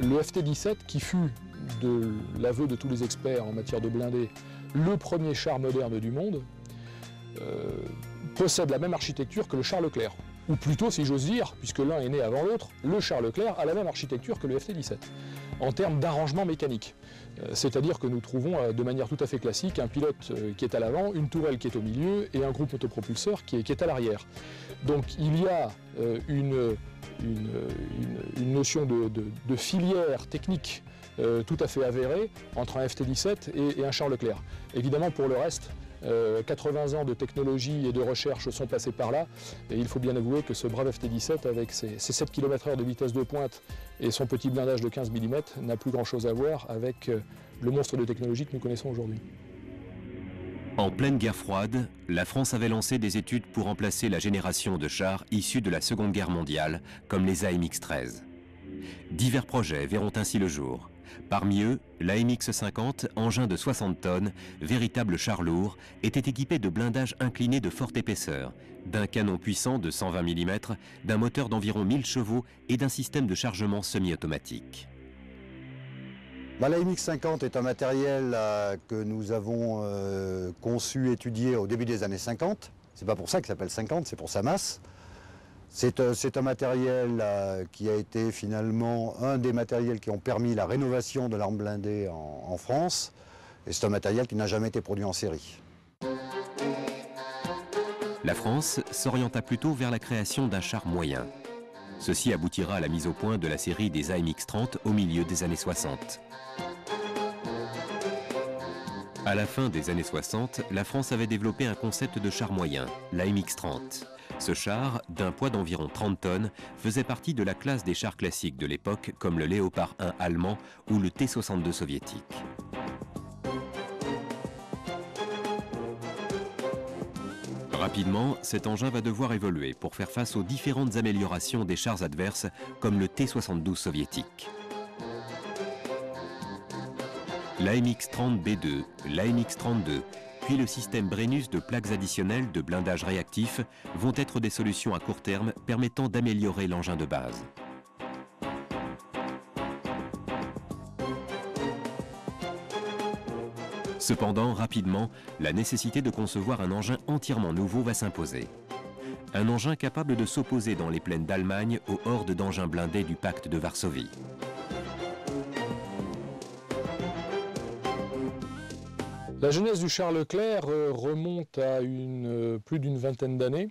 Le FT-17, qui fut, de l'aveu de tous les experts en matière de blindés, le premier char moderne du monde, possède la même architecture que le char Leclerc. Ou plutôt, si j'ose dire, puisque l'un est né avant l'autre, le char Leclerc a la même architecture que le FT-17, en termes d'arrangement mécanique. C'est-à-dire que nous trouvons de manière tout à fait classique un pilote qui est à l'avant, une tourelle qui est au milieu et un groupe autopropulseur qui est à l'arrière. Donc il y a une notion de filière technique tout à fait avérée entre un FT-17 et un char Leclerc. Évidemment, pour le reste, 80 ans de technologie et de recherche sont passés par là, et il faut bien avouer que ce brave FT-17, avec ses 7 km/h de vitesse de pointe et son petit blindage de 15 mm, n'a plus grand-chose à voir avec le monstre de technologie que nous connaissons aujourd'hui. En pleine guerre froide, la France avait lancé des études pour remplacer la génération de chars issus de la Seconde Guerre mondiale, comme les AMX-13. Divers projets verront ainsi le jour. Parmi eux, l'AMX-50, engin de 60 tonnes, véritable char lourd, était équipé de blindages inclinés de forte épaisseur, d'un canon puissant de 120 mm, d'un moteur d'environ 1000 chevaux et d'un système de chargement semi-automatique. L'AMX-50 est un matériel que nous avons conçu, étudié au début des années 50. C'est pas pour ça qu'il s'appelle 50, c'est pour sa masse. C'est un matériel qui a été finalement un des matériels qui ont permis la rénovation de l'arme blindée en France. Et c'est un matériel qui n'a jamais été produit en série. La France s'orienta plutôt vers la création d'un char moyen. Ceci aboutira à la mise au point de la série des AMX-30 au milieu des années 60. À la fin des années 60, la France avait développé un concept de char moyen, l'AMX-30. Ce char, d'un poids d'environ 30 tonnes, faisait partie de la classe des chars classiques de l'époque, comme le Léopard 1 allemand ou le T-62 soviétique. Rapidement, cet engin va devoir évoluer pour faire face aux différentes améliorations des chars adverses, comme le T-72 soviétique. L'AMX-30B2, l'AMX-32, puis le système Brennus de plaques additionnelles de blindage réactif vont être des solutions à court terme permettant d'améliorer l'engin de base. Cependant, rapidement, la nécessité de concevoir un engin entièrement nouveau va s'imposer. Un engin capable de s'opposer dans les plaines d'Allemagne aux hordes d'engins blindés du pacte de Varsovie. La genèse du char Leclerc remonte à plus d'une vingtaine d'années,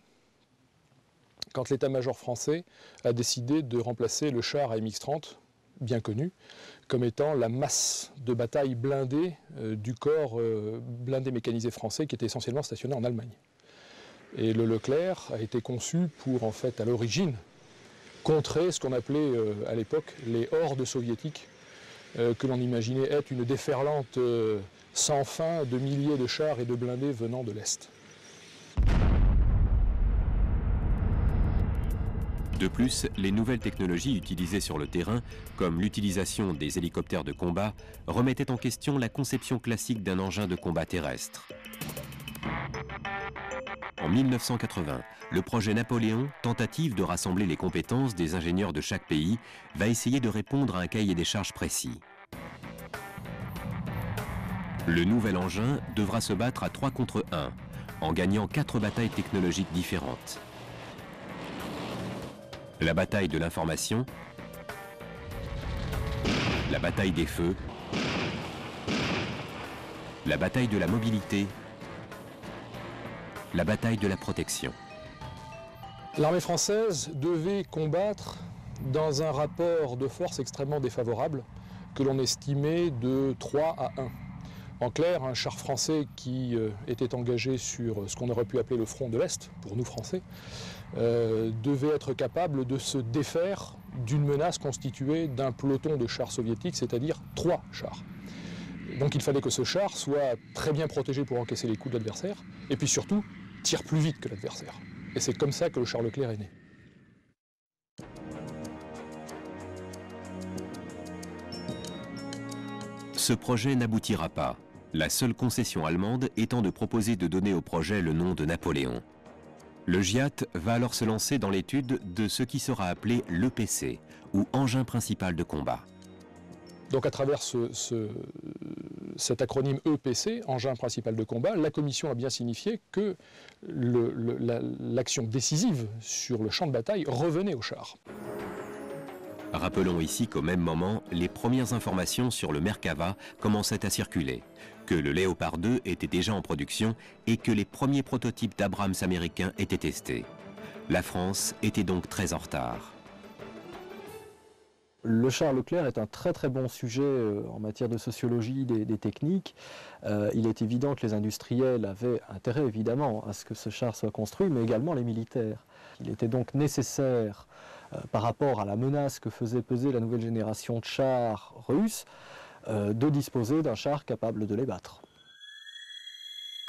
quand l'état-major français a décidé de remplacer le char AMX-30, bien connu, comme étant la masse de bataille blindée du corps blindé mécanisé français qui était essentiellement stationné en Allemagne. Et le Leclerc a été conçu pour, en fait, à l'origine, contrer ce qu'on appelait à l'époque les hordes soviétiques, que l'on imaginait être une déferlante sans fin de milliers de chars et de blindés venant de l'Est. De plus, les nouvelles technologies utilisées sur le terrain, comme l'utilisation des hélicoptères de combat, remettaient en question la conception classique d'un engin de combat terrestre. En 1980, le projet Napoléon, tentative de rassembler les compétences des ingénieurs de chaque pays, va essayer de répondre à un cahier des charges précis. Le nouvel engin devra se battre à 3 contre 1, en gagnant 4 batailles technologiques différentes. La bataille de l'information, la bataille des feux, la bataille de la mobilité, la bataille de la protection. L'armée française devait combattre dans un rapport de force extrêmement défavorable que l'on estimait de 3 à 1. En clair, un char français qui était engagé sur ce qu'on aurait pu appeler le front de l'Est, pour nous Français, devait être capable de se défaire d'une menace constituée d'un peloton de chars soviétiques, c'est-à-dire 3 chars. Donc il fallait que ce char soit très bien protégé pour encaisser les coups de l'adversaire, et puis surtout, tire plus vite que l'adversaire. Et c'est comme ça que le char Leclerc est né. Ce projet n'aboutira pas, la seule concession allemande étant de proposer de donner au projet le nom de Napoléon. Le GIAT va alors se lancer dans l'étude de ce qui sera appelé l'EPC, ou engin principal de combat. Donc à travers cet acronyme EPC, engin principal de combat, la Commission a bien signifié que l'action décisive sur le champ de bataille revenait au char. Rappelons ici qu'au même moment, les premières informations sur le Merkava commençaient à circuler, que le Léopard 2 était déjà en production et que les premiers prototypes d'Abrams américains étaient testés. La France était donc très en retard. Le char Leclerc est un très très bon sujet en matière de sociologie des techniques. Il est évident que les industriels avaient intérêt évidemment à ce que ce char soit construit, mais également les militaires. Il était donc nécessaire, par rapport à la menace que faisait peser la nouvelle génération de chars russes, de disposer d'un char capable de les battre.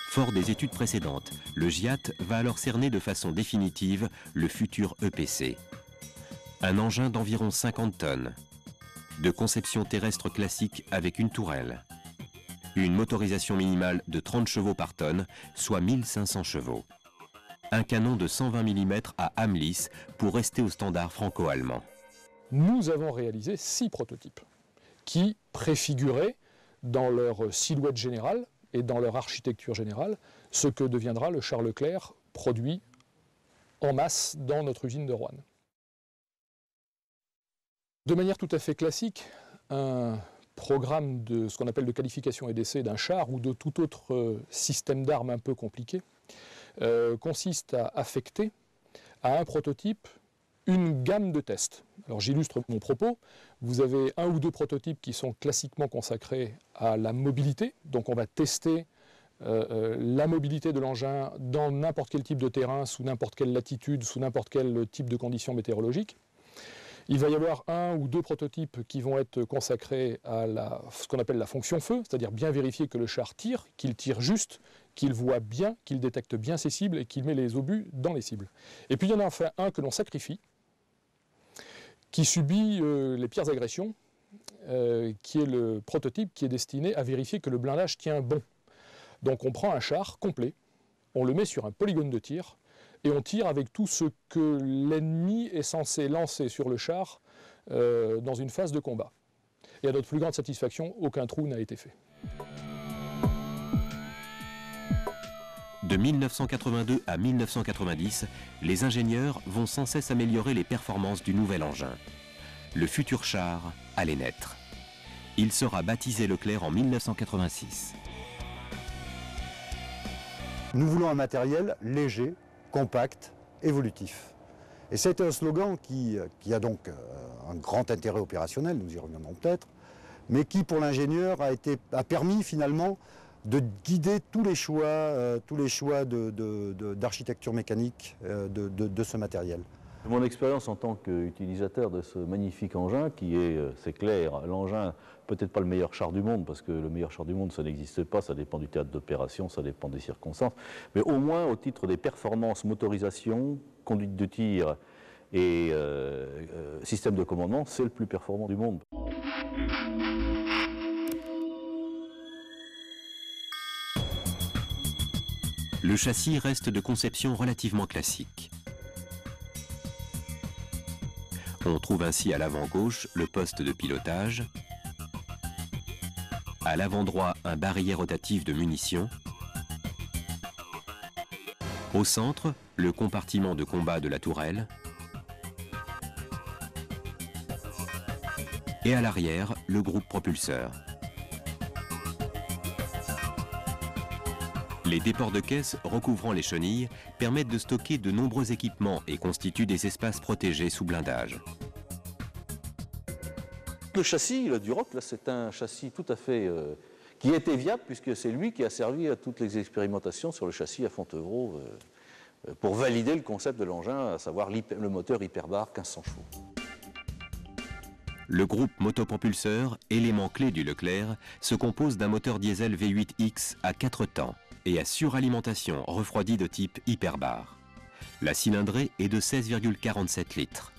Fort des études précédentes, le GIAT va alors cerner de façon définitive le futur EPC. Un engin d'environ 50 tonnes, de conception terrestre classique avec une tourelle, une motorisation minimale de 30 chevaux par tonne, soit 1500 chevaux. Un canon de 120 mm à âme lisse pour rester au standard franco-allemand. Nous avons réalisé 6 prototypes qui préfiguraient dans leur silhouette générale et dans leur architecture générale ce que deviendra le char Leclerc produit en masse dans notre usine de Roanne. De manière tout à fait classique, un programme de ce qu'on appelle de qualification et d'essai d'un char ou de tout autre système d'armes un peu compliqué consiste à affecter à un prototype une gamme de tests. Alors j'illustre mon propos. Vous avez 1 ou 2 prototypes qui sont classiquement consacrés à la mobilité. Donc on va tester la mobilité de l'engin dans n'importe quel type de terrain, sous n'importe quelle latitude, sous n'importe quel type de conditions météorologiques. Il va y avoir 1 ou 2 prototypes qui vont être consacrés à ce qu'on appelle la fonction feu, c'est-à-dire bien vérifier que le char tire, qu'il tire juste, qu'il voit bien, qu'il détecte bien ses cibles et qu'il met les obus dans les cibles. Et puis il y en a enfin un que l'on sacrifie, qui subit les pires agressions, qui est le prototype qui est destiné à vérifier que le blindage tient bon. Donc on prend un char complet, on le met sur un polygone de tir, et on tire avec tout ce que l'ennemi est censé lancer sur le char dans une phase de combat. Et à notre plus grande satisfaction, aucun trou n'a été fait. De 1982 à 1990, les ingénieurs vont sans cesse améliorer les performances du nouvel engin. Le futur char allait naître. Il sera baptisé Leclerc en 1986. Nous voulons un matériel léger, compact, évolutif. Et c'est un slogan qui a donc un grand intérêt opérationnel, nous y reviendrons peut-être, mais qui pour l'ingénieur a permis finalement de guider tous les choix d'architecture mécanique de ce matériel. Mon expérience en tant qu'utilisateur de ce magnifique engin, qui est, c'est clair, l'engin, peut-être pas le meilleur char du monde, parce que le meilleur char du monde, ça n'existe pas, ça dépend du théâtre d'opération, ça dépend des circonstances, mais au moins au titre des performances, motorisation, conduite de tir et système de commandement, c'est le plus performant du monde. Le châssis reste de conception relativement classique. On trouve ainsi à l'avant gauche le poste de pilotage, à l'avant droit un barillet rotatif de munitions, au centre le compartiment de combat de la tourelle et à l'arrière le groupe propulseur. Les déports de caisse recouvrant les chenilles permettent de stocker de nombreux équipements et constituent des espaces protégés sous blindage. Le châssis, le Duroc, c'est un châssis tout à fait qui était viable, puisque c'est lui qui a servi à toutes les expérimentations sur le châssis à Fontevraud pour valider le concept de l'engin, à savoir le moteur hyperbar 1500 chevaux. Le groupe motopropulseur, élément clé du Leclerc, se compose d'un moteur diesel V8X à 4 temps et à suralimentation refroidie de type hyperbar. La cylindrée est de 16,47 litres.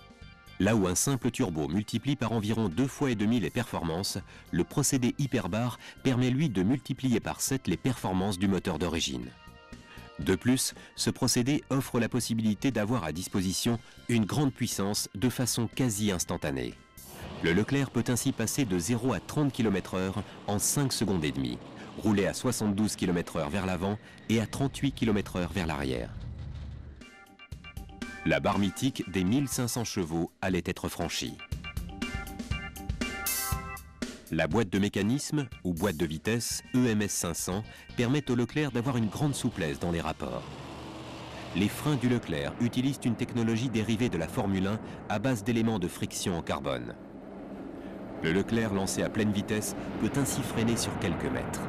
Là où un simple turbo multiplie par environ 2,5 fois les performances, le procédé hyperbar permet lui de multiplier par 7 les performances du moteur d'origine. De plus, ce procédé offre la possibilité d'avoir à disposition une grande puissance de façon quasi instantanée. Le Leclerc peut ainsi passer de 0 à 30 km/h en 5 secondes et demie, rouler à 72 km/h vers l'avant et à 38 km/h vers l'arrière. La barre mythique des 1500 chevaux allait être franchie. La boîte de mécanisme, ou boîte de vitesse, EMS 500, permet au Leclerc d'avoir une grande souplesse dans les rapports. Les freins du Leclerc utilisent une technologie dérivée de la Formule 1 à base d'éléments de friction en carbone. Le Leclerc lancé à pleine vitesse peut ainsi freiner sur quelques mètres.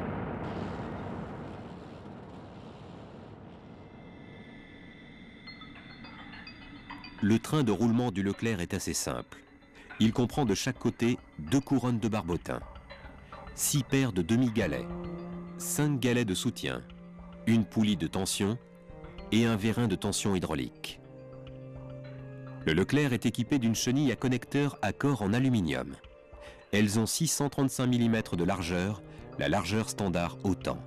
Le train de roulement du Leclerc est assez simple. Il comprend de chaque côté 2 couronnes de barbotin, 6 paires de demi-galets, 5 galets de soutien, une poulie de tension et un vérin de tension hydraulique. Le Leclerc est équipé d'une chenille à connecteur à corps en aluminium. Elles ont 635 mm de largeur, la largeur standard autant.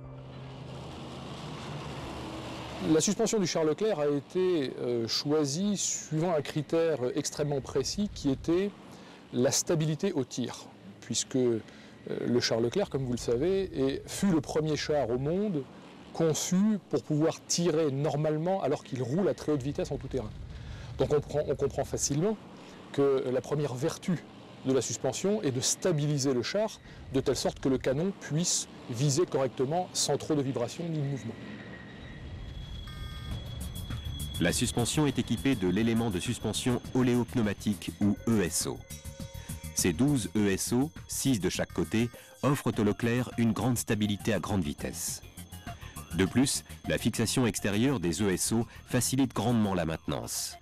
La suspension du char Leclerc a été choisie suivant un critère extrêmement précis qui était la stabilité au tir, puisque le char Leclerc, comme vous le savez, fut le premier char au monde conçu pour pouvoir tirer normalement alors qu'il roule à très haute vitesse en tout terrain. Donc on comprend facilement que la première vertu de la suspension est de stabiliser le char de telle sorte que le canon puisse viser correctement sans trop de vibrations ni de mouvement. La suspension est équipée de l'élément de suspension oléopneumatique ou ESO. Ces 12 ESO, 6 de chaque côté, offrent au Leclerc une grande stabilité à grande vitesse. De plus, la fixation extérieure des ESO facilite grandement la maintenance.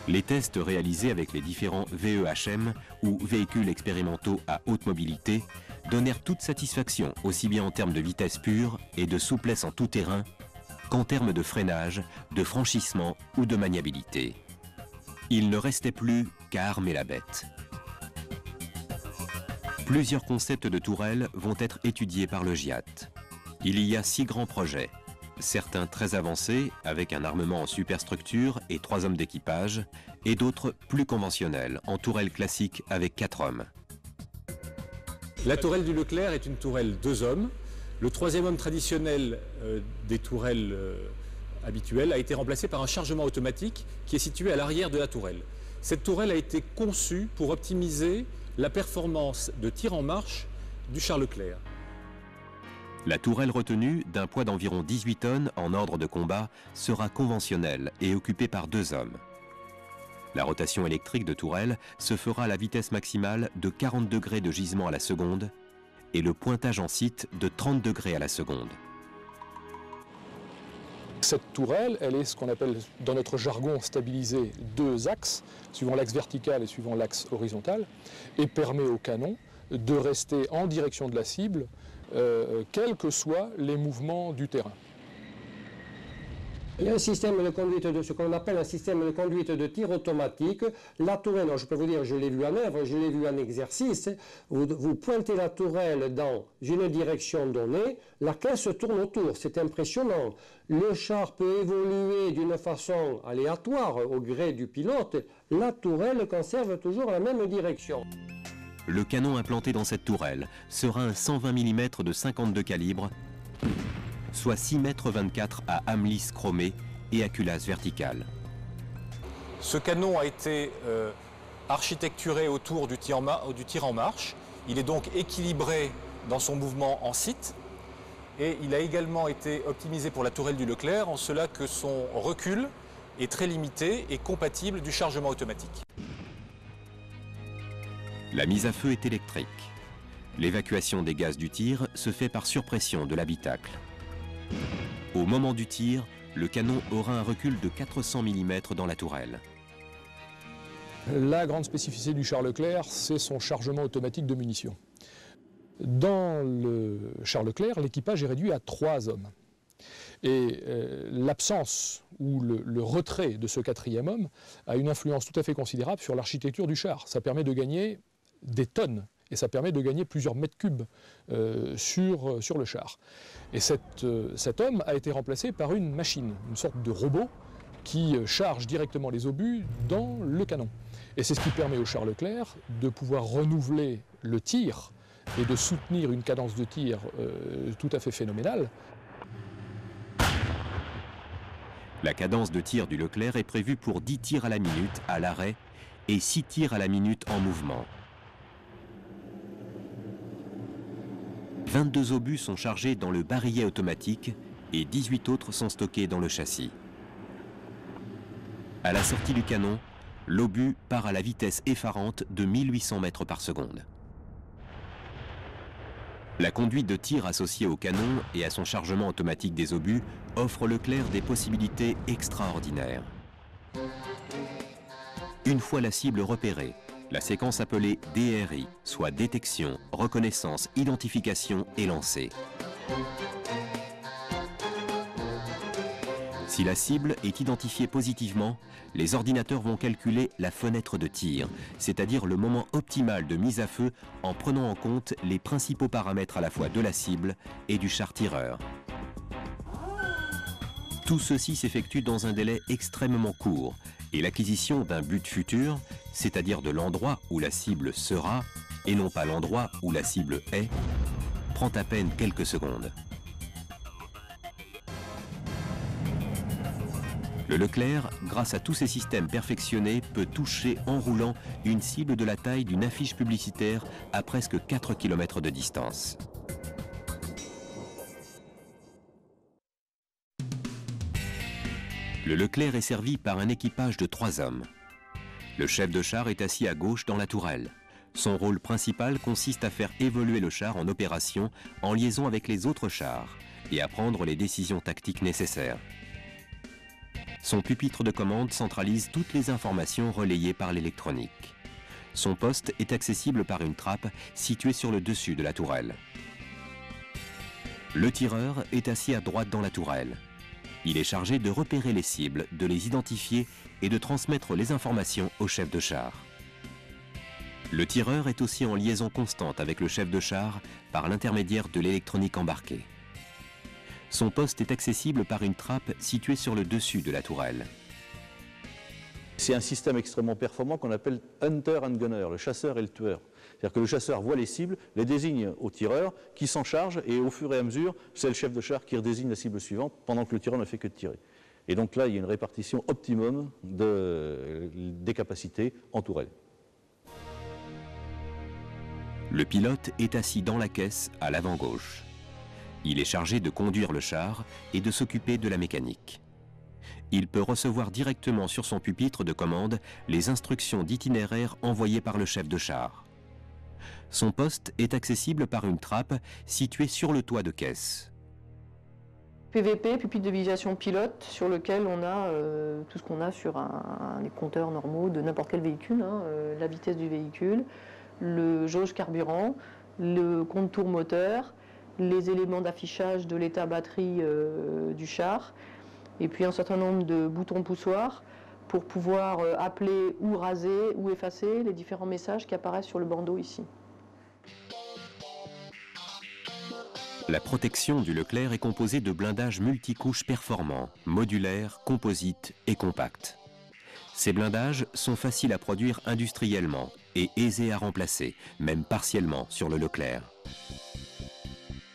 Les tests réalisés avec les différents VEHM ou véhicules expérimentaux à haute mobilité donnèrent toute satisfaction aussi bien en termes de vitesse pure et de souplesse en tout terrain qu'en termes de freinage, de franchissement ou de maniabilité. Il ne restait plus qu'à armer la bête. Plusieurs concepts de tourelles vont être étudiés par le GIAT. Il y a 6 grands projets, certains très avancés avec un armement en superstructure et 3 hommes d'équipage, et d'autres plus conventionnels, en tourelle classique avec 4 hommes. La tourelle du Leclerc est une tourelle 2 hommes. Le 3e homme traditionnel des tourelles habituelles a été remplacé par un chargement automatique qui est situé à l'arrière de la tourelle. Cette tourelle a été conçue pour optimiser la performance de tir en marche du char Leclerc. La tourelle retenue, d'un poids d'environ 18 tonnes en ordre de combat, sera conventionnelle et occupée par 2 hommes. La rotation électrique de tourelle se fera à la vitesse maximale de 40 degrés de gisement à la seconde et le pointage en site de 30 degrés à la seconde. Cette tourelle, elle est ce qu'on appelle dans notre jargon stabilisée 2 axes, suivant l'axe vertical et suivant l'axe horizontal, et permet au canon de rester en direction de la cible, quels que soient les mouvements du terrain. Il y a un système de conduite de ce qu'on appelle un système de conduite de tir automatique. La tourelle, je peux vous dire, je l'ai vu en œuvre, je l'ai vu en exercice. Vous pointez la tourelle dans une direction donnée, la caisse tourne autour, c'est impressionnant. Le char peut évoluer d'une façon aléatoire au gré du pilote. La tourelle conserve toujours la même direction. Le canon implanté dans cette tourelle sera un 120 mm de 52 calibre, soit 6,24 m à âme lisse chromée et à culasse verticale. Ce canon a été architecturé autour du tir en marche. Il est donc équilibré dans son mouvement en site. Et il a également été optimisé pour la tourelle du Leclerc, en cela que son recul est très limité et compatible du chargement automatique. La mise à feu est électrique. L'évacuation des gaz du tir se fait par surpression de l'habitacle. Au moment du tir, le canon aura un recul de 400 mm dans la tourelle. La grande spécificité du char Leclerc, c'est son chargement automatique de munitions. Dans le char Leclerc, l'équipage est réduit à 3 hommes. Et l'absence ou le retrait de ce 4e homme a une influence tout à fait considérable sur l'architecture du char. Ça permet de gagner des tonnes Et ça permet de gagner plusieurs mètres cubes sur le char. Et cet homme a été remplacé par une machine, une sorte de robot qui charge directement les obus dans le canon. Et c'est ce qui permet au char Leclerc de pouvoir renouveler le tir et de soutenir une cadence de tir tout à fait phénoménale. La cadence de tir du Leclerc est prévue pour 10 tirs à la minute à l'arrêt et 6 tirs à la minute en mouvement. 22 obus sont chargés dans le barillet automatique et 18 autres sont stockés dans le châssis. À la sortie du canon, l'obus part à la vitesse effarante de 1800 mètres par seconde. La conduite de tir associée au canon et à son chargement automatique des obus offre Leclerc des possibilités extraordinaires. Une fois la cible repérée, la séquence appelée DRI, soit détection, reconnaissance, identification, est lancée. Si la cible est identifiée positivement, les ordinateurs vont calculer la fenêtre de tir, c'est-à-dire le moment optimal de mise à feu en prenant en compte les principaux paramètres à la fois de la cible et du char tireur. Tout ceci s'effectue dans un délai extrêmement court et l'acquisition d'un but futur, c'est-à-dire de l'endroit où la cible sera et non pas l'endroit où la cible est, prend à peine quelques secondes. Le Leclerc, grâce à tous ces systèmes perfectionnés, peut toucher en roulant une cible de la taille d'une affiche publicitaire à presque 4 km de distance. Le Leclerc est servi par un équipage de 3 hommes. Le chef de char est assis à gauche dans la tourelle. Son rôle principal consiste à faire évoluer le char en opération en liaison avec les autres chars et à prendre les décisions tactiques nécessaires. Son pupitre de commande centralise toutes les informations relayées par l'électronique. Son poste est accessible par une trappe située sur le dessus de la tourelle. Le tireur est assis à droite dans la tourelle. Il est chargé de repérer les cibles, de les identifier et de transmettre les informations au chef de char. Le tireur est aussi en liaison constante avec le chef de char par l'intermédiaire de l'électronique embarquée. Son poste est accessible par une trappe située sur le dessus de la tourelle. C'est un système extrêmement performant qu'on appelle hunter and gunner, le chasseur et le tueur. C'est-à-dire que le chasseur voit les cibles, les désigne au tireur, qui s'en charge, et au fur et à mesure, c'est le chef de char qui redésigne la cible suivante, pendant que le tireur ne fait que de tirer. Et donc là, il y a une répartition optimum des capacités en tourelle. Le pilote est assis dans la caisse à l'avant gauche. Il est chargé de conduire le char et de s'occuper de la mécanique. Il peut recevoir directement sur son pupitre de commande les instructions d'itinéraire envoyées par le chef de char. Son poste est accessible par une trappe située sur le toit de caisse. PVP, pupitre de vigilation pilote, sur lequel on a tout ce qu'on a sur les compteurs normaux de n'importe quel véhicule, la vitesse du véhicule, le jauge carburant, le contour moteur, les éléments d'affichage de l'état batterie du char, et puis un certain nombre de boutons poussoirs pour pouvoir appeler ou raser ou effacer les différents messages qui apparaissent sur le bandeau ici. La protection du Leclerc est composée de blindages multicouches performants, modulaires, composites et compacts. Ces blindages sont faciles à produire industriellement et aisés à remplacer, même partiellement, sur le Leclerc.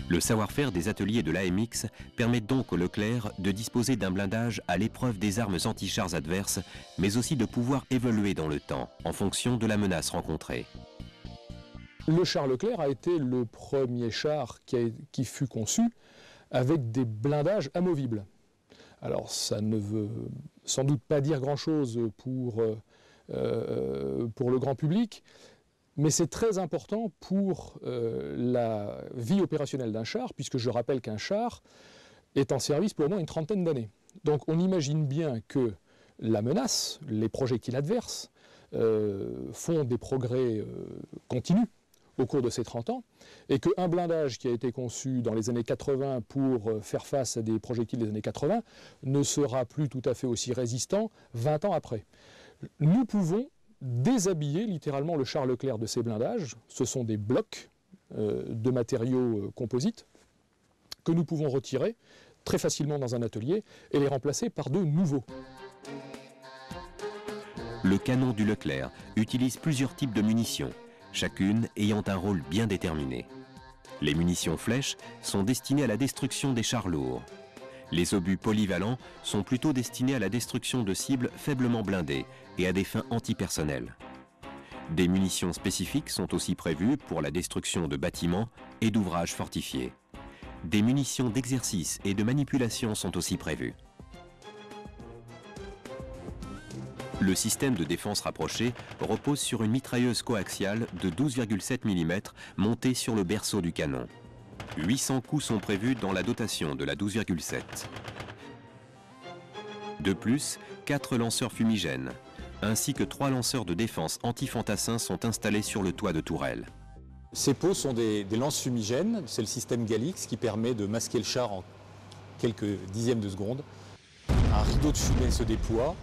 Le savoir-faire des ateliers de l'AMX permet donc au Leclerc de disposer d'un blindage à l'épreuve des armes anti-chars adverses, mais aussi de pouvoir évoluer dans le temps, en fonction de la menace rencontrée. Le char Leclerc a été le premier char qui fut conçu avec des blindages amovibles. Alors ça ne veut sans doute pas dire grand-chose pour le grand public, mais c'est très important pour la vie opérationnelle d'un char, puisque je rappelle qu'un char est en service pour au moins une trentaine d'années. Donc on imagine bien que la menace, les projectiles adverses, font des progrès continus au cours de ces 30 ans, et qu'un blindage qui a été conçu dans les années 80 pour faire face à des projectiles des années 80 ne sera plus tout à fait aussi résistant 20 ans après. Nous pouvons déshabiller littéralement le char Leclerc de ses blindages. Ce sont des blocs de matériaux composites que nous pouvons retirer très facilement dans un atelier et les remplacer par de nouveaux. Le canon du Leclerc utilise plusieurs types de munitions, chacune ayant un rôle bien déterminé. Les munitions flèches sont destinées à la destruction des chars lourds. Les obus polyvalents sont plutôt destinés à la destruction de cibles faiblement blindées et à des fins antipersonnelles. Des munitions spécifiques sont aussi prévues pour la destruction de bâtiments et d'ouvrages fortifiés. Des munitions d'exercice et de manipulation sont aussi prévues. Le système de défense rapproché repose sur une mitrailleuse coaxiale de 12,7 mm montée sur le berceau du canon. 800 coups sont prévus dans la dotation de la 12,7. De plus, 4 lanceurs fumigènes, ainsi que 3 lanceurs de défense anti-fantassins sont installés sur le toit de tourelle. Ces pots sont des lances fumigènes, c'est le système Galix qui permet de masquer le char en quelques dixièmes de seconde. Un rideau de fumée se déploie,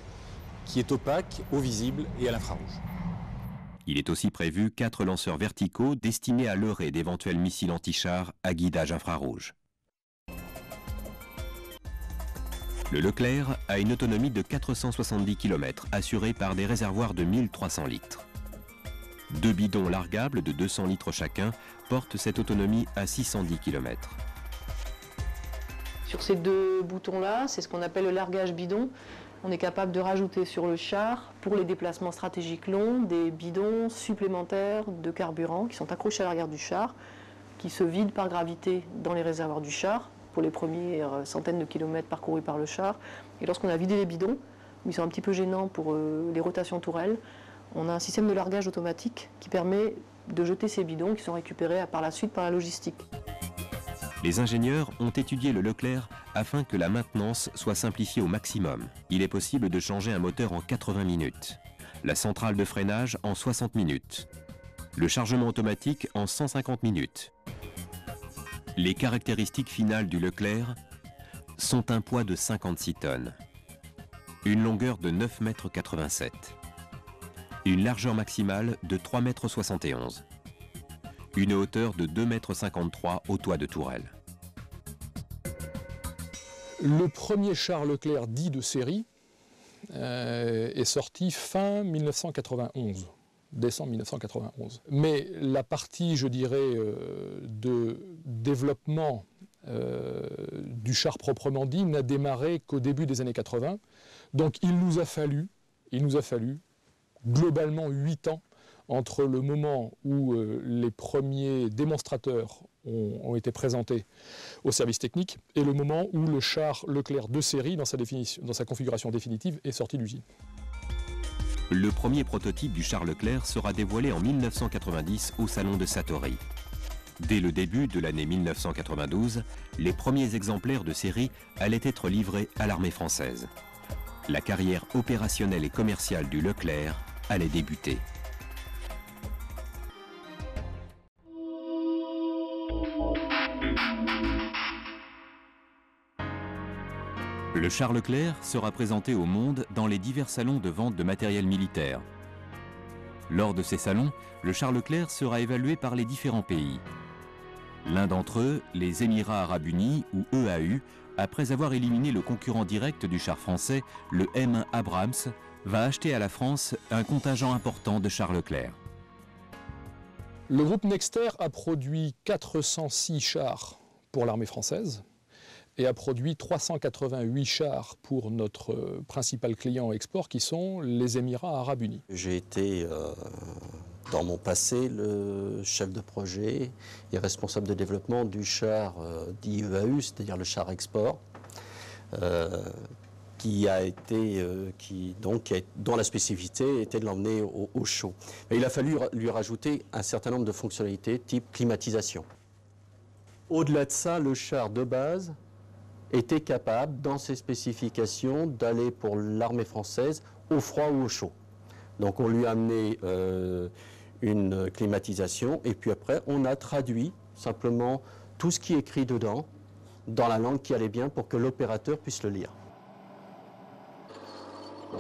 qui est opaque, au visible et à l'infrarouge. Il est aussi prévu 4 lanceurs verticaux destinés à leurrer d'éventuels missiles anti-chars à guidage infrarouge. Le Leclerc a une autonomie de 470 km assurée par des réservoirs de 1300 litres. 2 bidons largables de 200 litres chacun portent cette autonomie à 610 km. Sur ces 2 boutons-là, c'est ce qu'on appelle le largage bidon. On est capable de rajouter sur le char, pour les déplacements stratégiques longs, des bidons supplémentaires de carburant qui sont accrochés à l'arrière du char, qui se vident par gravité dans les réservoirs du char, pour les premières centaines de kilomètres parcourus par le char. Et lorsqu'on a vidé les bidons, ils sont un petit peu gênants pour les rotations tourelles, on a un système de largage automatique qui permet de jeter ces bidons qui sont récupérés par la suite par la logistique. Les ingénieurs ont étudié le Leclerc afin que la maintenance soit simplifiée au maximum. Il est possible de changer un moteur en 80 minutes, la centrale de freinage en 60 minutes, le chargement automatique en 150 minutes. Les caractéristiques finales du Leclerc sont un poids de 56 tonnes, une longueur de 9,87 m, une largeur maximale de 3,71 m, une hauteur de 2,53 m au toit de tourelle. Le premier char Leclerc dit de série est sorti fin 1991, décembre 1991. Mais la partie, je dirais, de développement du char proprement dit n'a démarré qu'au début des années 80. Donc il nous a fallu globalement 8 ans entre le moment où les premiers démonstrateurs ont été présentés au service technique et le moment où le char Leclerc de série, dans sa configuration définitive, est sorti d'usine. Le premier prototype du char Leclerc sera dévoilé en 1990 au salon de Satori. Dès le début de l'année 1992, les premiers exemplaires de série allaient être livrés à l'armée française. La carrière opérationnelle et commerciale du Leclerc allait débuter. Le char Leclerc sera présenté au monde dans les divers salons de vente de matériel militaire. Lors de ces salons, le char Leclerc sera évalué par les différents pays. L'un d'entre eux, les Émirats Arabes Unis ou EAU, après avoir éliminé le concurrent direct du char français, le M1 Abrams, va acheter à la France un contingent important de chars Leclerc. Le groupe Nexter a produit 406 chars pour l'armée française et a produit 388 chars pour notre principal client export qui sont les Émirats Arabes Unis. J'ai été dans mon passé le chef de projet et responsable de développement du char dit EAU, c'est-à-dire le char export, dont la spécificité était de l'emmener au chaud. Mais il a fallu lui rajouter un certain nombre de fonctionnalités type climatisation. Au-delà de ça, le char de base était capable, dans ses spécifications, d'aller pour l'armée française au froid ou au chaud. Donc on lui a amené une climatisation et puis après on a traduit simplement tout ce qui est écrit dedans dans la langue qui allait bien pour que l'opérateur puisse le lire.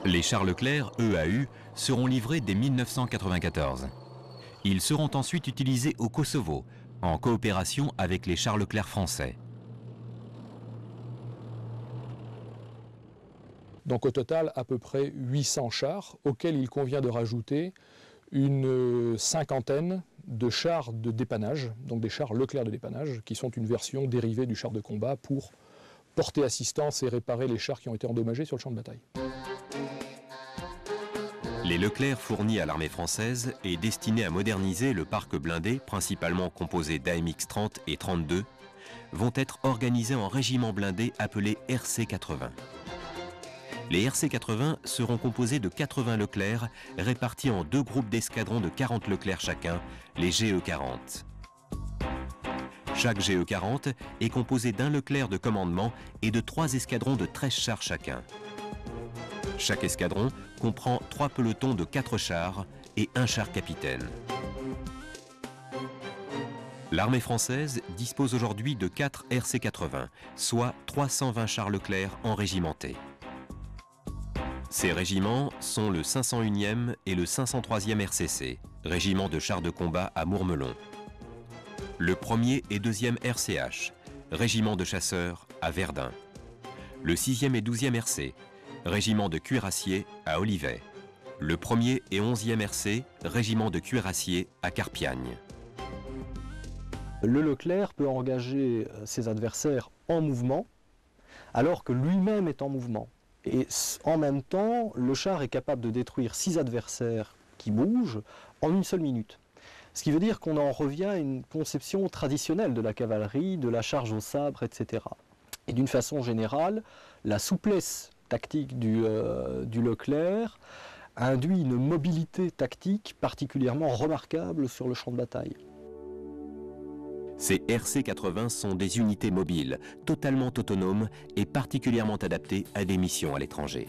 Les chars Leclerc, EAU, seront livrés dès 1994. Ils seront ensuite utilisés au Kosovo, en coopération avec les chars Leclerc français. Donc au total, à peu près 800 chars, auxquels il convient de rajouter une cinquantaine de chars de dépannage, donc des chars Leclerc de dépannage, qui sont une version dérivée du char de combat pour porter assistance et réparer les chars qui ont été endommagés sur le champ de bataille. Les Leclerc fournis à l'armée française et destinés à moderniser le parc blindé, principalement composé d'AMX-30 et 32, vont être organisés en régiments blindés appelés RC-80. Les RC-80 seront composés de 80 Leclerc répartis en 2 groupes d'escadrons de 40 Leclerc chacun, les GE-40. Chaque GE-40 est composé d'un Leclerc de commandement et de 3 escadrons de 13 chars chacun. Chaque escadron comprend 3 pelotons de 4 chars et 1 char capitaine. L'armée française dispose aujourd'hui de 4 RC-80, soit 320 chars Leclerc enrégimentés. Ces régiments sont le 501e et le 503e RCC, régiment de chars de combat à Mourmelon. Le 1er et 2e RCH, régiment de chasseurs à Verdun. Le 6e et 12e RC, régiment de cuirassiers à Olivet. Le 1er et 11e RC, régiment de cuirassiers à Carpiagne. Le Leclerc peut engager ses adversaires en mouvement, alors que lui-même est en mouvement. Et en même temps, le char est capable de détruire 6 adversaires qui bougent en une seule minute. Ce qui veut dire qu'on en revient à une conception traditionnelle de la cavalerie, de la charge au sabre, etc. Et d'une façon générale, la souplesse tactique du Leclerc induit une mobilité tactique particulièrement remarquable sur le champ de bataille. Ces RC-80 sont des unités mobiles, totalement autonomes et particulièrement adaptées à des missions à l'étranger.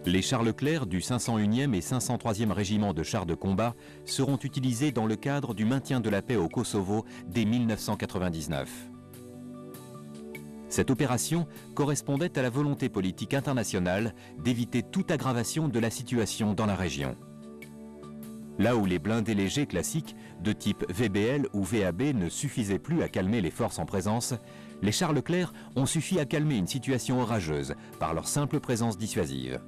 Les chars Leclerc du 501e et 503e régiment de chars de combat seront utilisés dans le cadre du maintien de la paix au Kosovo dès 1999. Cette opération correspondait à la volonté politique internationale d'éviter toute aggravation de la situation dans la région. Là où les blindés légers classiques de type VBL ou VAB ne suffisaient plus à calmer les forces en présence, les chars Leclerc ont suffi à calmer une situation orageuse par leur simple présence dissuasive.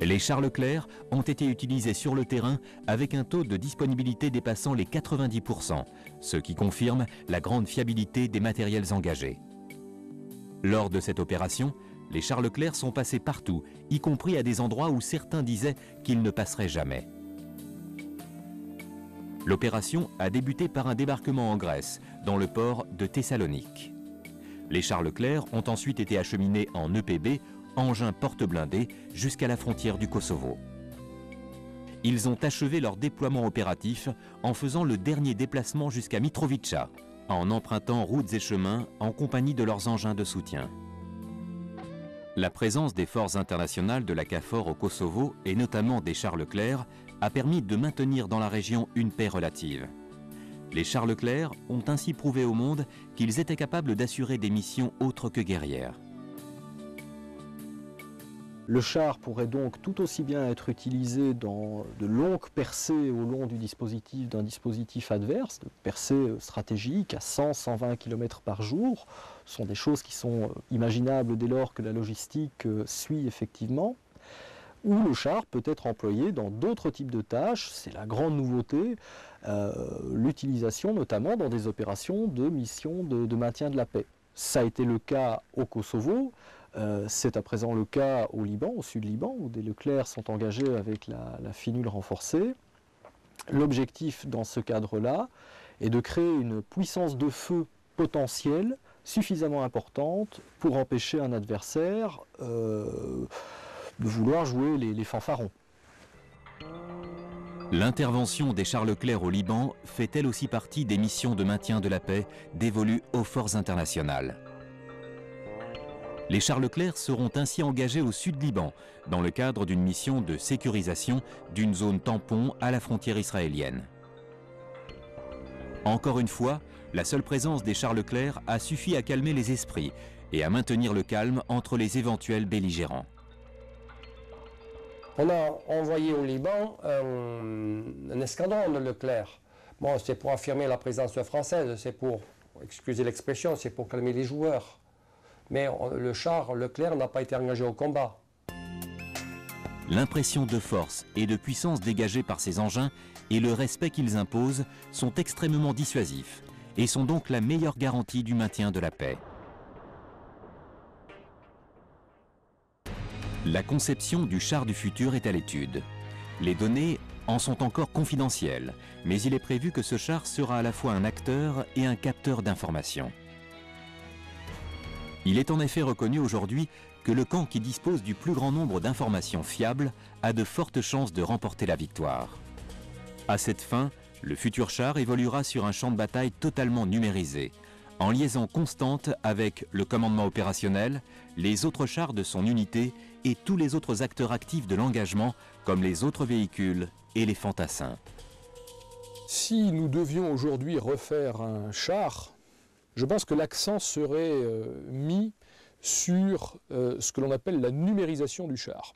Les chars Leclerc ont été utilisés sur le terrain avec un taux de disponibilité dépassant les 90%, ce qui confirme la grande fiabilité des matériels engagés. Lors de cette opération, les chars Leclerc sont passés partout, y compris à des endroits où certains disaient qu'ils ne passeraient jamais. L'opération a débuté par un débarquement en Grèce, dans le port de Thessalonique. Les chars Leclerc ont ensuite été acheminés en EPB, engins porte-blindés, jusqu'à la frontière du Kosovo. Ils ont achevé leur déploiement opératif en faisant le dernier déplacement jusqu'à Mitrovica, en empruntant routes et chemins en compagnie de leurs engins de soutien. La présence des forces internationales de la KFOR au Kosovo, et notamment des chars Leclerc, a permis de maintenir dans la région une paix relative. Les chars Leclerc ont ainsi prouvé au monde qu'ils étaient capables d'assurer des missions autres que guerrières. Le char pourrait donc tout aussi bien être utilisé dans de longues percées au long du dispositif d'un dispositif adverse, de percées stratégiques à 100-120 km par jour. Ce sont des choses qui sont imaginables dès lors que la logistique suit effectivement. Ou le char peut être employé dans d'autres types de tâches, c'est la grande nouveauté, l'utilisation notamment dans des opérations de mission de maintien de la paix. Ça a été le cas au Kosovo. C'est à présent le cas au Liban, au sud Liban, où des Leclerc sont engagés avec la finule renforcée. L'objectif dans ce cadre-là est de créer une puissance de feu potentielle suffisamment importante pour empêcher un adversaire de vouloir jouer les fanfarons. L'intervention des chars Leclerc au Liban fait elle aussi partie des missions de maintien de la paix dévolues aux forces internationales. Les chars Leclerc seront ainsi engagés au sud Liban, dans le cadre d'une mission de sécurisation d'une zone tampon à la frontière israélienne. Encore une fois, la seule présence des chars Leclerc a suffi à calmer les esprits et à maintenir le calme entre les éventuels belligérants. On a envoyé au Liban un escadron de Leclerc. Bon, c'est pour affirmer la présence française, c'est pour, excusez l'expression, c'est pour calmer les joueurs. Mais le char Leclerc n'a pas été engagé au combat. L'impression de force et de puissance dégagée par ces engins et le respect qu'ils imposent sont extrêmement dissuasifs et sont donc la meilleure garantie du maintien de la paix. La conception du char du futur est à l'étude. Les données en sont encore confidentielles, mais il est prévu que ce char sera à la fois un acteur et un capteur d'informations. Il est en effet reconnu aujourd'hui que le camp qui dispose du plus grand nombre d'informations fiables a de fortes chances de remporter la victoire. À cette fin, le futur char évoluera sur un champ de bataille totalement numérisé, en liaison constante avec le commandement opérationnel, les autres chars de son unité et tous les autres acteurs actifs de l'engagement, comme les autres véhicules et les fantassins. Si nous devions aujourd'hui refaire un char, je pense que l'accent serait mis sur ce que l'on appelle la numérisation du char.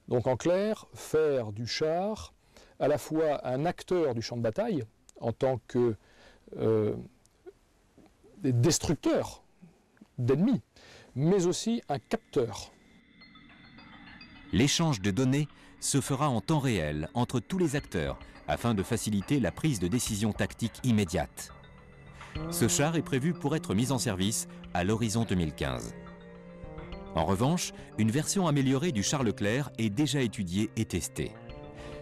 Donc en clair, faire du char à la fois un acteur du champ de bataille, en tant que destructeur d'ennemis, mais aussi un capteur. L'échange de données se fera en temps réel entre tous les acteurs afin de faciliter la prise de décision tactique immédiate. Ce char est prévu pour être mis en service à l'horizon 2015. En revanche, une version améliorée du char Leclerc est déjà étudiée et testée.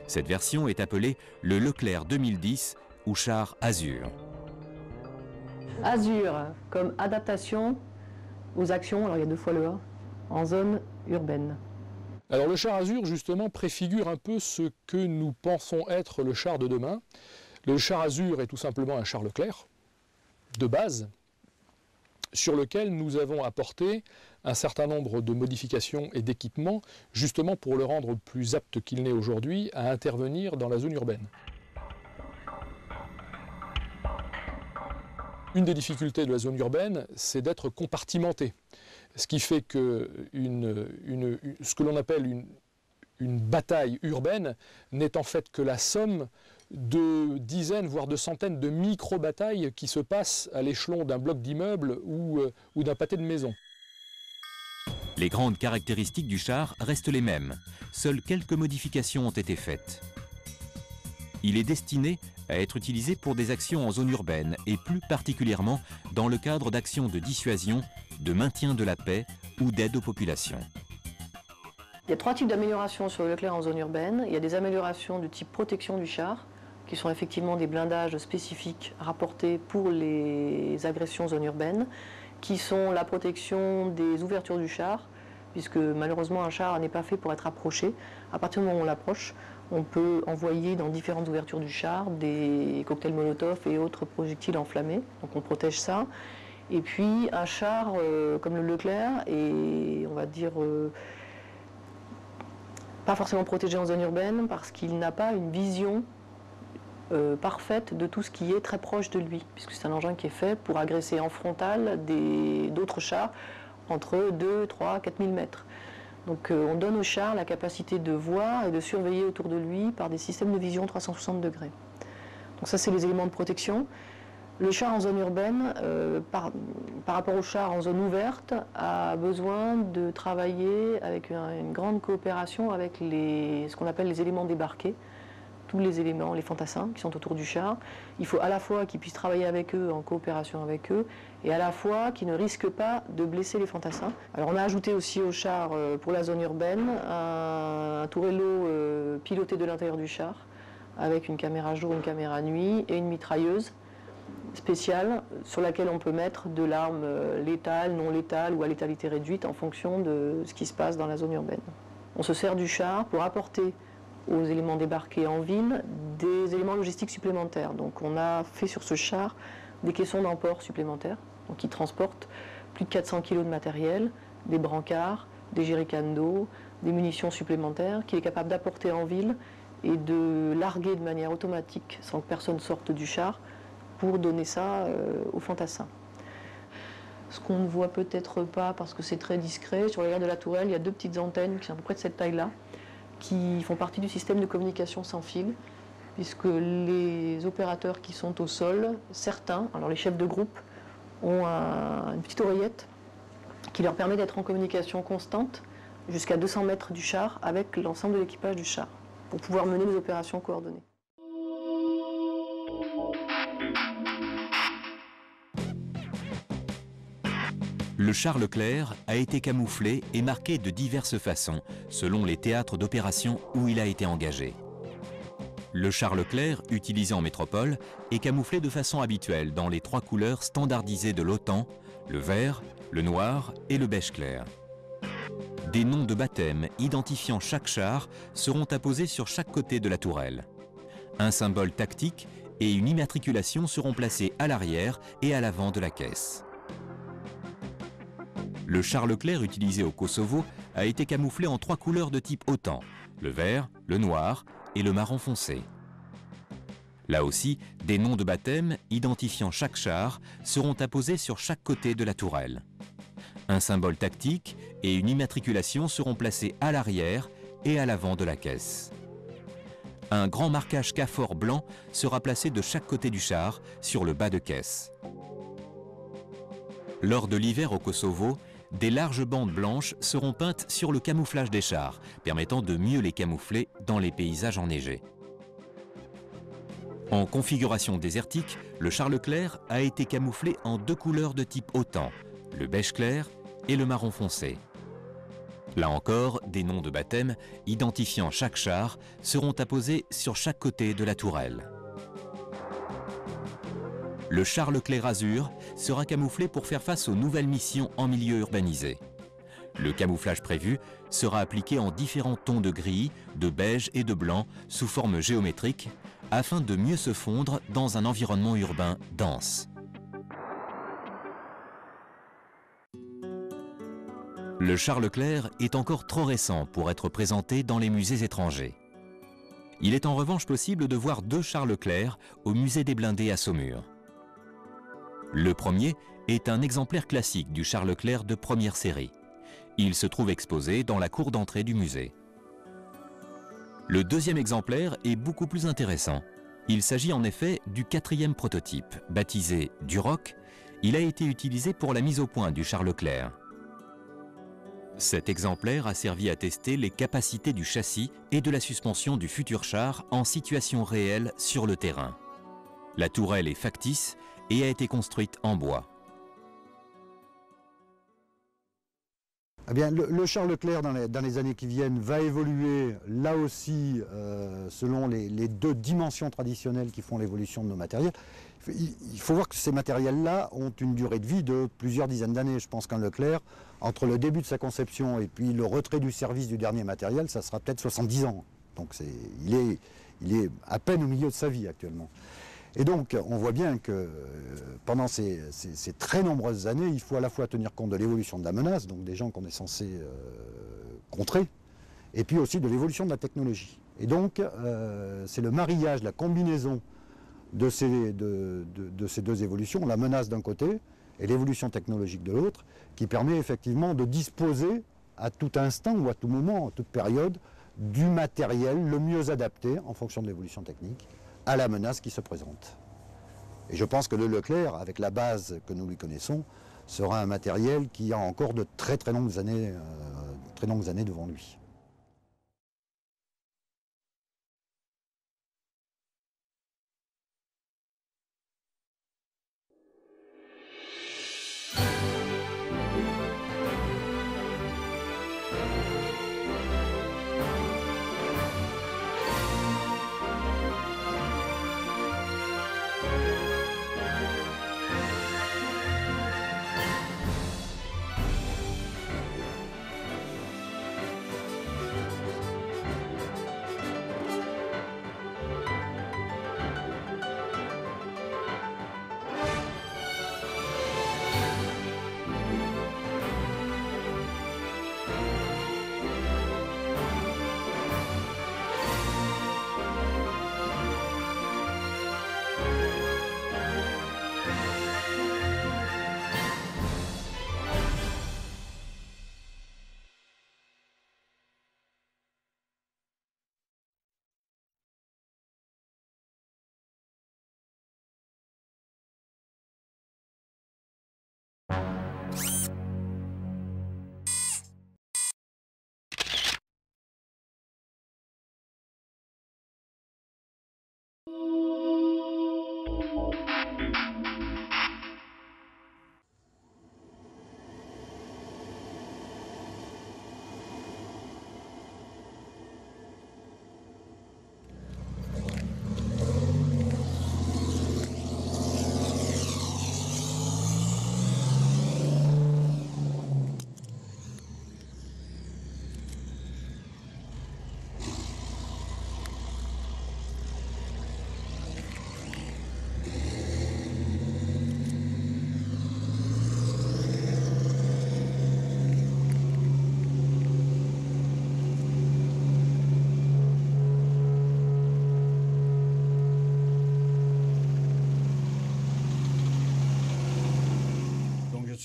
Cette version est appelée le Leclerc 2010 ou char Azur. Azur comme adaptation aux actions, alors il y a 2 fois le A, en zone urbaine. Alors le char Azur justement préfigure un peu ce que nous pensons être le char de demain. Le char Azur est tout simplement un char Leclerc de base sur lequel nous avons apporté un certain nombre de modifications et d'équipements justement pour le rendre plus apte qu'il n'est aujourd'hui à intervenir dans la zone urbaine. Une des difficultés de la zone urbaine, c'est d'être compartimenté. Ce qui fait que ce que l'on appelle une bataille urbaine n'est en fait que la somme de dizaines, voire de centaines de micro-batailles qui se passent à l'échelon d'un bloc d'immeuble ou d'un pâté de maison. Les grandes caractéristiques du char restent les mêmes. Seules quelques modifications ont été faites. Il est destiné à être utilisé pour des actions en zone urbaine et plus particulièrement dans le cadre d'actions de dissuasion, de maintien de la paix ou d'aide aux populations. Il y a 3 types d'améliorations sur le Leclerc en zone urbaine. Il y a des améliorations du type protection du char, qui sont effectivement des blindages spécifiques rapportés pour les agressions en zone urbaine, qui sont la protection des ouvertures du char, puisque malheureusement un char n'est pas fait pour être approché. À partir du moment où on l'approche, on peut envoyer dans différentes ouvertures du char des cocktails Molotov et autres projectiles enflammés, donc on protège ça. Et puis un char comme le Leclerc est, on va dire, pas forcément protégé en zone urbaine parce qu'il n'a pas une vision parfaite de tout ce qui est très proche de lui, puisque c'est un engin qui est fait pour agresser en frontal d'autres chars entre 2, 3, 4 000 mètres. Donc on donne au char la capacité de voir et de surveiller autour de lui par des systèmes de vision 360 degrés. Donc ça, c'est les éléments de protection. Le char en zone urbaine, par rapport au char en zone ouverte, a besoin de travailler avec une grande coopération avec ce qu'on appelle les éléments débarqués, tous les éléments, les fantassins qui sont autour du char. Il faut à la fois qu'ils puissent travailler avec eux, en coopération avec eux, et à la fois qu'ils ne risquent pas de blesser les fantassins. Alors on a ajouté aussi au char, pour la zone urbaine, un tourello piloté de l'intérieur du char, avec une caméra jour, une caméra nuit et une mitrailleuse spéciale sur laquelle on peut mettre de l'arme létale, non létale ou à létalité réduite en fonction de ce qui se passe dans la zone urbaine. On se sert du char pour apporter aux éléments débarqués en ville des éléments logistiques supplémentaires. Donc on a fait sur ce char des caissons d'emport supplémentaires, donc qui transportent plus de 400 kg de matériel, des brancards, des jerrycans d'eau, des munitions supplémentaires, qu'il est capable d'apporter en ville et de larguer de manière automatique sans que personne sorte du char pour donner ça aux fantassins. Ce qu'on ne voit peut-être pas parce que c'est très discret, sur l'arrière de la tourelle, il y a 2 petites antennes qui sont à peu près de cette taille-là, qui font partie du système de communication sans fil, puisque les opérateurs qui sont au sol, certains, alors les chefs de groupe, ont une petite oreillette qui leur permet d'être en communication constante jusqu'à 200 mètres du char avec l'ensemble de l'équipage du char, pour pouvoir mener des opérations coordonnées. Le char Leclerc a été camouflé et marqué de diverses façons, selon les théâtres d'opération où il a été engagé. Le char Leclerc, utilisé en métropole, est camouflé de façon habituelle dans les 3 couleurs standardisées de l'OTAN, le vert, le noir et le beige clair. Des noms de baptême identifiant chaque char seront apposés sur chaque côté de la tourelle. Un symbole tactique et une immatriculation seront placés à l'arrière et à l'avant de la caisse. Le char Leclerc utilisé au Kosovo a été camouflé en 3 couleurs de type OTAN, le vert, le noir et le marron foncé. Là aussi, des noms de baptême identifiant chaque char seront apposés sur chaque côté de la tourelle. Un symbole tactique et une immatriculation seront placés à l'arrière et à l'avant de la caisse. Un grand marquage CAFOR blanc sera placé de chaque côté du char sur le bas de caisse. Lors de l'hiver au Kosovo, des larges bandes blanches seront peintes sur le camouflage des chars, permettant de mieux les camoufler dans les paysages enneigés. En configuration désertique, le char Leclerc a été camouflé en 2 couleurs de type OTAN, le beige clair et le marron foncé. Là encore, des noms de baptême identifiant chaque char seront apposés sur chaque côté de la tourelle. Le char Leclerc Azur sera camouflé pour faire face aux nouvelles missions en milieu urbanisé. Le camouflage prévu sera appliqué en différents tons de gris, de beige et de blanc sous forme géométrique afin de mieux se fondre dans un environnement urbain dense. Le char Leclerc est encore trop récent pour être présenté dans les musées étrangers. Il est en revanche possible de voir 2 chars Leclerc au musée des Blindés à Saumur. Le premier est un exemplaire classique du char Leclerc de première série. Il se trouve exposé dans la cour d'entrée du musée. Le deuxième exemplaire est beaucoup plus intéressant. Il s'agit en effet du 4e prototype, baptisé Duroc. Il a été utilisé pour la mise au point du char Leclerc. Cet exemplaire a servi à tester les capacités du châssis et de la suspension du futur char en situation réelle sur le terrain. La tourelle est factice et a été construite en bois. Eh bien, le char Leclerc, dans les années qui viennent, va évoluer là aussi selon les 2 dimensions traditionnelles qui font l'évolution de nos matériels. Il faut voir que ces matériels-là ont une durée de vie de plusieurs dizaines d'années. Je pense qu'un Leclerc, entre le début de sa conception et puis le retrait du service du dernier matériel, ça sera peut-être 70 ans. Donc il est à peine au milieu de sa vie actuellement. Et donc, on voit bien que pendant ces très nombreuses années, il faut à la fois tenir compte de l'évolution de la menace, donc des gens qu'on est censé contrer, et puis aussi de l'évolution de la technologie. Et donc, c'est le mariage, la combinaison de ces 2 évolutions, la menace d'un côté et l'évolution technologique de l'autre, qui permet effectivement de disposer à tout instant ou à tout moment, en toute période, du matériel le mieux adapté en fonction de l'évolution technique à la menace qui se présente. Et je pense que le Leclerc, avec la base que nous lui connaissons, sera un matériel qui a encore de très longues années devant lui.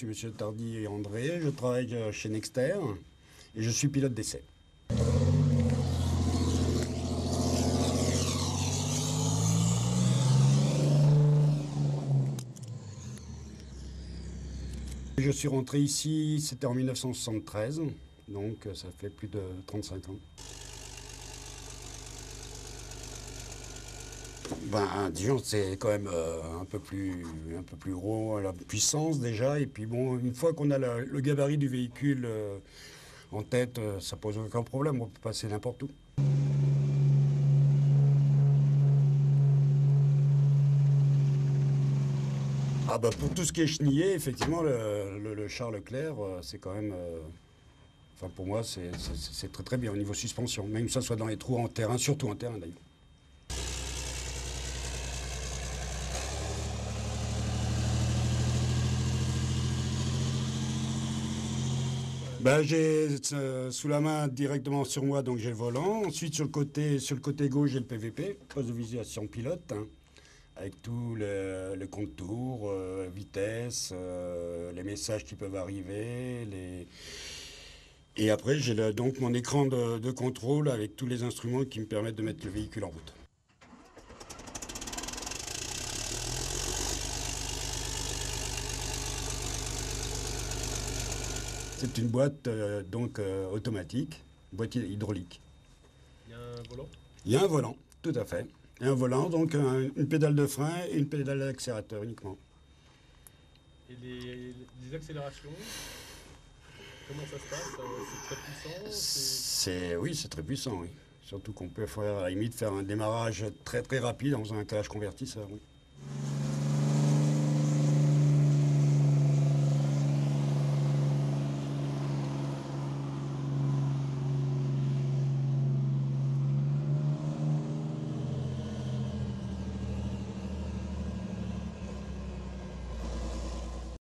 suis M. Tardy et André, je travaille chez Nexter et je suis pilote d'essai. Je suis rentré ici, c'était en 1973, donc ça fait plus de 35 ans. Ben, disons, c'est quand même un peu plus gros à la puissance déjà, et puis bon, une fois qu'on a le gabarit du véhicule en tête, ça pose aucun problème, on peut passer n'importe où. Ah bah pour tout ce qui est chenillé, effectivement, le char Leclerc, c'est quand même... enfin pour moi, c'est très très bien au niveau suspension, même que ça soit dans les trous en terrain, surtout en terrain d'ailleurs. Ben, j'ai sous la main directement sur moi, donc j'ai le volant. Ensuite, sur le côté gauche, j'ai le PVP, poste de visualisation pilote, hein, avec tout le contour, vitesse, les messages qui peuvent arriver. Et après, j'ai donc mon écran de contrôle avec tous les instruments qui me permettent de mettre le véhicule en route. C'est une boîte automatique, boîte hydraulique. Il y a un volant? Il y a un volant, tout à fait. Et un volant, donc une pédale de frein et une pédale d'accélérateur uniquement. Et les accélérations, comment ça se passe? C'est très puissant? Oui, c'est très puissant, oui. Surtout qu'on peut faire, à la limite, faire un démarrage très très rapide dans un calage convertisseur, oui.